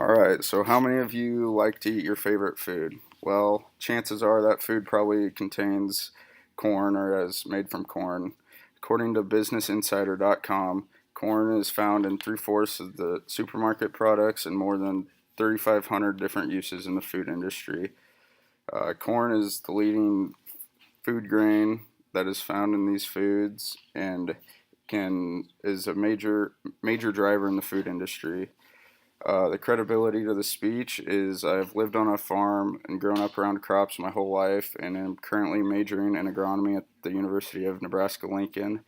Alright, so how many of you like to eat your favorite food? Well, chances are that food probably contains corn or is made from corn. According to BusinessInsider.com, corn is found in three-fourths of the supermarket products and more than 3,500 different uses in the food industry. Corn is the leading food grain that is found in these foods and can is a major driver in the food industry. The credibility to the speech is I've lived on a farm and grown up around crops my whole life, and am currently majoring in agronomy at the University of Nebraska Lincoln,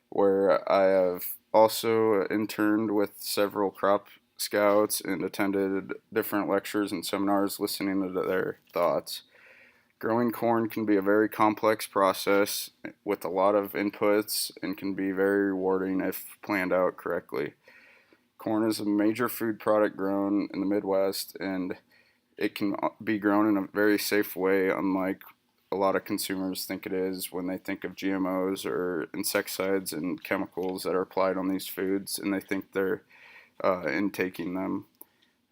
where I have also interned with several crop scouts and attended different lectures and seminars listening to their thoughts. Growing corn can be a very complex process with a lot of inputs and can be very rewarding if planned out correctly. Corn is a major food product grown in the Midwest, and it can be grown in a very safe way, unlike a lot of consumers think it is when they think of GMOs or insecticides and chemicals that are applied on these foods, and they think they're intaking them.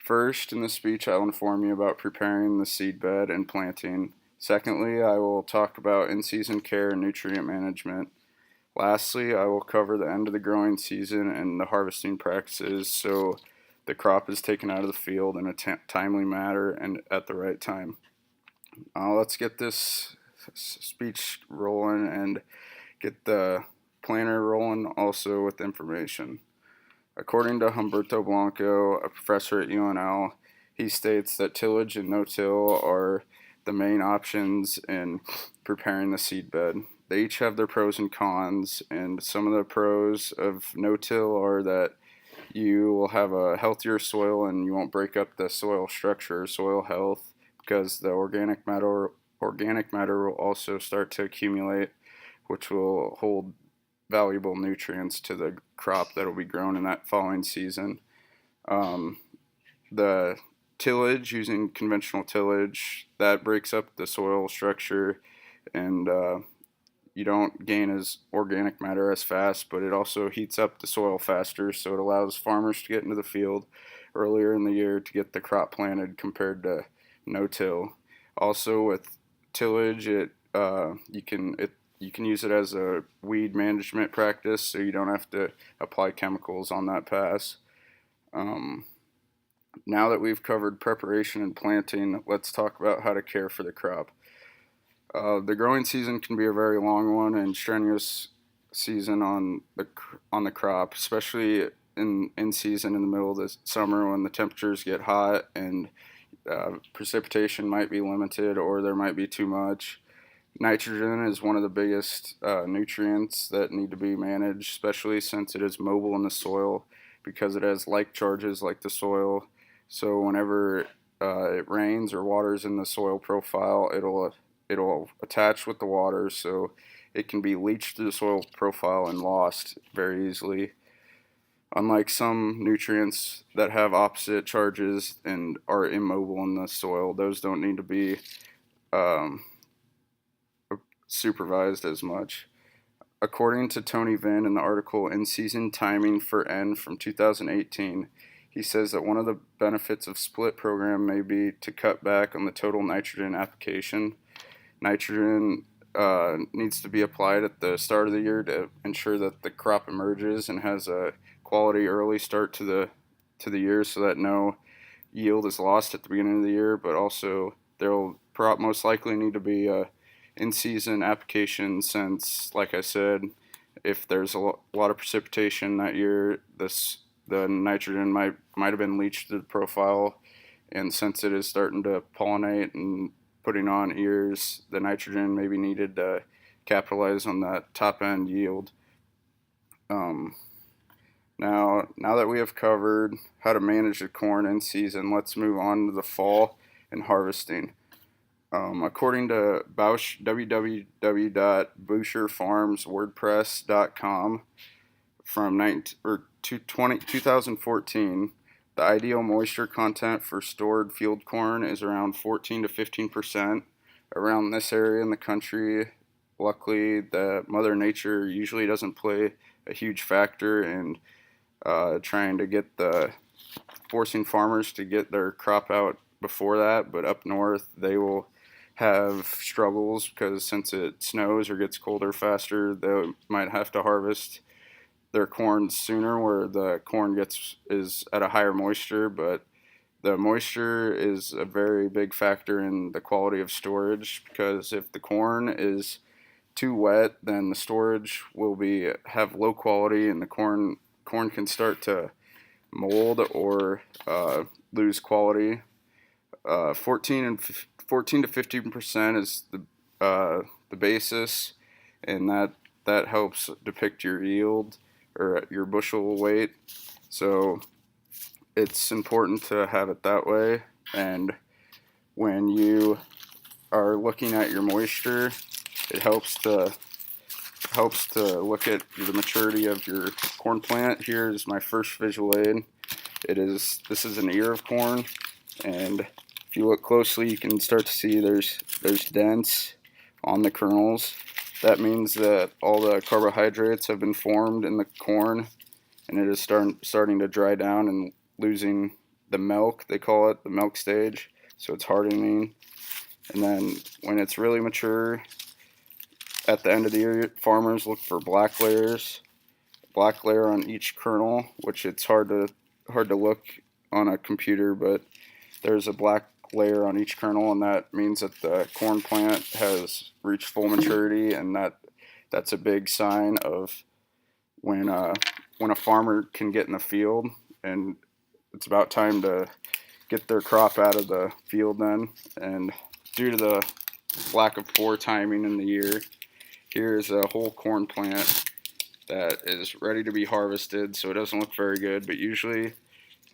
First, in this speech, I'll inform you about preparing the seed bed and planting. Secondly, I will talk about in season care and nutrient management. Lastly, I will cover the end of the growing season and the harvesting practices so the crop is taken out of the field in a timely manner and at the right time. Let's get this speech rolling and get the planner rolling also with information. According to Humberto Blanco, a professor at UNL, he states that tillage and no-till are the main options in preparing the seed bed. They each have their pros and cons, and some of the pros of no-till are that you will have a healthier soil and you won't break up the soil structure, soil health, because the organic matter will also start to accumulate, which will hold valuable nutrients to the crop that will be grown in that following season. Um, the tillage, using conventional tillage, that breaks up the soil structure, and you don't gain as organic matter as fast, but it also heats up the soil faster, so it allows farmers to get into the field earlier in the year to get the crop planted compared to no-till. Also, with tillage, you can use it as a weed management practice, so you don't have to apply chemicals on that pass. Um, Now that we've covered preparation and planting, let's talk about how to care for the crop. The growing season can be a very long one and strenuous season on the crop, especially in season in the middle of the summer when the temperatures get hot and precipitation might be limited or there might be too much. Nitrogen is one of the biggest nutrients that need to be managed, especially since it is mobile in the soil because it has like charges like the soil. So whenever it rains or water's in the soil profile, it'll attach with the water, so it can be leached through the soil profile and lost very easily. Unlike some nutrients that have opposite charges and are immobile in the soil, those don't need to be um, supervised as much. According to Tony Vinn in the article In Season Timing for N from 2018, he says that one of the benefits of split program may be to cut back on the total nitrogen application. Nitrogen needs to be applied at the start of the year to ensure that the crop emerges and has a quality early start to the year, so that no yield is lost at the beginning of the year. But also there will most likely need to be a in-season application, since, like I said, if there's a lot of precipitation that year, the nitrogen might have been leached to the profile, and since it is starting to pollinate and putting on ears, the nitrogen may be needed to capitalize on that top end yield. Um, now that we have covered how to manage the corn in season, let's move on to the fall and harvesting. According to Bausch, www.boucherfarmswordpress.com, from 2014, the ideal moisture content for stored field corn is around 14 to 15%. Around this area in the country, luckily, the Mother Nature usually doesn't play a huge factor in trying to get the forcing farmers to get their crop out before that, but up north they will have struggles because since it snows or gets colder faster, they might have to harvest their corn sooner, where the corn gets is at a higher moisture, but the moisture is a very big factor in the quality of storage, because if the corn is too wet, then the storage will be have low quality, and the corn can start to mold or lose quality. 14 to 15% is the basis, and that helps depict your yield or your bushel weight. So it's important to have it that way. And when you are looking at your moisture, it helps to look at the maturity of your corn plant. Here is my first visual aid. This is an ear of corn, and if you look closely, you can start to see there's dents on the kernels. That means that all the carbohydrates have been formed in the corn, and it is starting to dry down and losing the milk. They call it the milk stage, so it's hardening. And then when it's really mature, at the end of the year, farmers look for black layer on each kernel, which it's hard to look on a computer, but there's a black layer on each kernel, and that means that the corn plant has reached full maturity, and that's a big sign of when a farmer can get in the field, and it's about time to get their crop out of the field then. And due to the lack of poor timing in the year, here's a whole corn plant that is ready to be harvested, so it doesn't look very good, but usually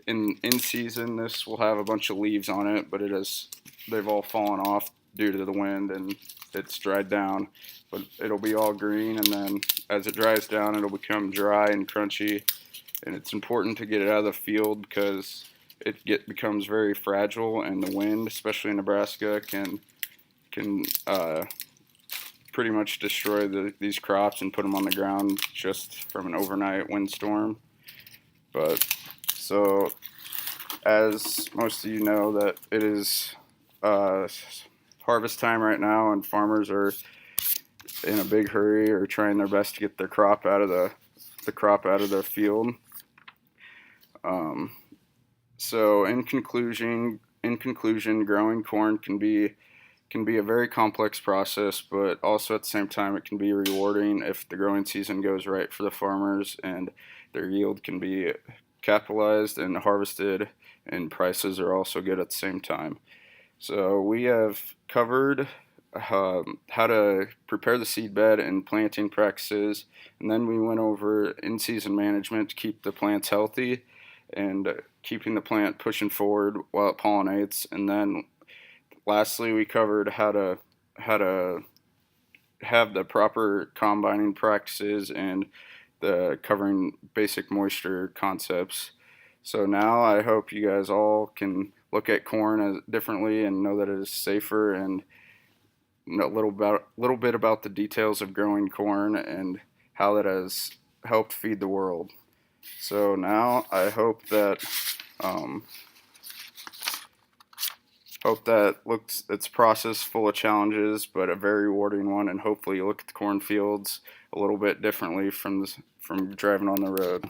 in season this will have a bunch of leaves on it, but they've all fallen off due to the wind and it's dried down, but it'll be all green, and then as it dries down it'll become dry and crunchy, and it's important to get it out of the field because becomes very fragile, and the wind, especially in Nebraska, can pretty much destroy these crops and put them on the ground just from an overnight windstorm. But so, as most of you know, that it is harvest time right now, and farmers are in a big hurry or trying their best to get their crop out of the crop out of their field. So in conclusion, growing corn can be a very complex process, but also at the same time it can be rewarding if the growing season goes right for the farmers and their yield can be capitalized and harvested, and prices are also good at the same time. So we have covered how to prepare the seed bed and planting practices, and then we went over in-season management to keep the plants healthy and keeping the plant pushing forward while it pollinates. And then lastly, we covered how to have the proper combining practices and the covering basic moisture concepts. So now I hope you guys all can look at corn as differently and know that it is safer, and know a little bit about the details of growing corn and how that has helped feed the world. So now I hope that it's a process full of challenges, but a very rewarding one, and hopefully you look at the cornfields a little bit differently from driving on the road.